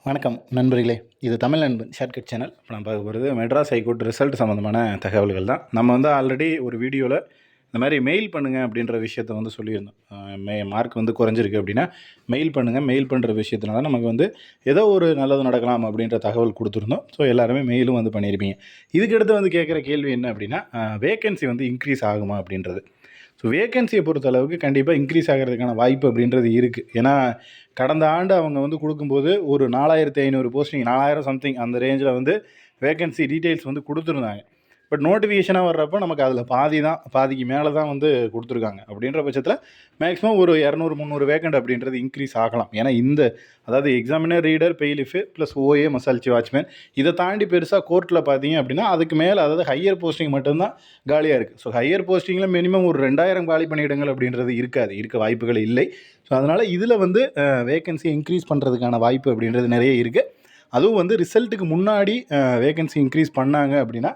வணக்கம் நண்பர்களே. இது தமிழ் நண்பன் ஷார்ட்கட் சேனல். இப்போ நான் பார்க்க போகிறது மெட்ராஸ் ஹைகோர்ட் ரிசல்ட் சம்மந்தமான தகவல்கள் தான். நம்ம ஆல்ரெடி ஒரு வீடியோவில் இந்த மாதிரி மெயில் பண்ணுங்கள் அப்படின்ற விஷயத்த சொல்லியிருந்தோம். மார்க் குறைஞ்சிருக்கு அப்படின்னா மெயில் பண்ணுங்கள். மெயில் பண்ணுற விஷயத்தினால நமக்கு ஏதோ ஒரு நல்லது நடக்கலாம் அப்படின்ற தகவல் கொடுத்துருந்தோம். ஸோ எல்லாருமே மெயிலும் பண்ணியிருப்பீங்க. இதுக்கடுத்து கேட்குற கேள்வி என்ன அப்படின்னா, வேக்கன்சி இன்க்ரீஸ் ஆகுமா அப்படின்றது. ஸோ வேக்கன்சியை பொறுத்தளவுக்கு கண்டிப்பாக இன்க்ரீஸ் ஆகிறதுக்கான வாய்ப்பு அப்படின்றது இருக்குது. ஏன்னா கடந்த ஆண்டு அவங்க கொடுக்கும்போது ஒரு 4500 போஸ்டிங் 4000 சம்திங் அந்த ரேஞ்சில் வேக்கன்சி டீட்டெயில்ஸ் கொடுத்துருந்தாங்க. பட் நோட்டிஃபிகேஷனாக வர்றப்போ நமக்கு அதில் பாதிக்கு மேலே தான் கொடுத்துருக்காங்க. அப்படின்ற பட்சத்தில் மேக்ஸிமம் ஒரு 200-300 வேக்கண்ட் அப்படின்றது இன்க்ரீஸ் ஆகலாம். ஏன்னா அதாவது examiner, reader, bailiff plus OA, மசால்ச்சி வாட்ச்மேன் இதை தாண்டி பெருசாக கோர்ட்டில் பார்த்தீங்க அப்படின்னா அதுக்கு மேலே அதாவது ஹையர் போஸ்டிங் மட்டும்தான் காலியாக இருக்குது. ஸோ ஹையர் போஸ்டிங்கில் மினிமம் ஒரு 2000 காலி பணியிடங்கள் அப்படின்றது இருக்க வாய்ப்புகள் இல்லை. ஸோ அதனால் இதில் வேக்கன்சி இன்க்ரீஸ் பண்ணுறதுக்கான வாய்ப்பு அப்படின்றது நிறைய இருக்குது. அதுவும் ரிசல்ட்டுக்கு முன்னாடி வேக்கன்சி இன்க்ரீஸ் பண்ணாங்க அப்படின்னா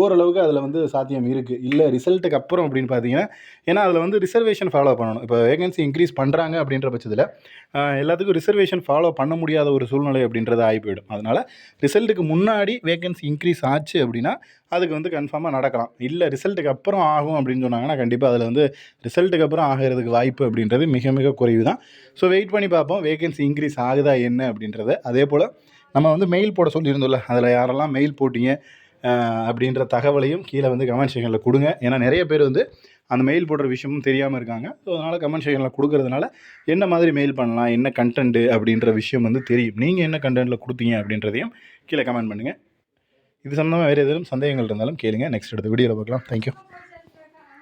ஓரளவுக்கு அதில் சாத்தியம் இருக்குது. இல்லை ரிசல்ட்டுக்கு அப்புறம் அப்படின்னு பார்த்தீங்கன்னா, ஏன்னா அதில் ரிசர்வேஷன் ஃபாலோ பண்ணணும். இப்போ வேகன்சி இன்க்ரீஸ் பண்ணுறாங்க அப்படின்ற பட்சத்தில் எல்லாத்துக்கும் ரிசர்வேஷன் ஃபாலோ பண்ண முடியாத ஒரு சூழ்நிலை அப்படின்றது ஆகி போயிடும். அதனால் ரிசல்ட்டுக்கு முன்னாடி வேகன்சி இன்க்ரீஸ் ஆச்சு அப்படின்னா அதுக்கு கன்ஃபார்மாக நடக்கலாம். இல்லை ரிசல்ட்டுக்கு அப்புறம் ஆகும் அப்படின்னு சொன்னாங்கன்னா கண்டிப்பாக அதில் ரிசல்ட்டுக்கு அப்புறம் ஆகிறதுக்கு வாய்ப்பு அப்படின்றது மிக மிக குறைவு தான். ஸோ வெயிட் பண்ணி பார்ப்போம் வேகன்சி இன்க்ரீஸ் ஆகுதா என்ன அப்படின்றத. அதே போல் நம்ம மெயில் போட சொல்லியிருந்தோம்ல, அதில் யாரெல்லாம் மெயில் போட்டிங்க அப்படின்ற தகவலையும் கீழே கமெண்ட் செக்ஷனில் கொடுங்க. ஏன்னா நிறைய பேர் அந்த மெயில் போடுற விஷயமும் தெரியாமல் இருக்காங்க. ஸோ அதனால் கமெண்ட் செக்ஷனில் கொடுக்கறதுனால என்ன மாதிரி மெயில் பண்ணலாம், என்ன கண்டென்ட்டு அப்படின்ற விஷயம் தெரியும். நீங்கள் என்ன கண்டென்ட்டில் கொடுத்தீங்க அப்படின்றதையும் கீழே கமெண்ட் பண்ணுங்கள். இது சம்மந்தமாக வேறு எதுவும் சந்தேகங்கள் இருந்தாலும் கேளுங்க. நெக்ஸ்ட் அடுத்த வீடியோவில் பார்க்கலாம். தேங்க்யூ.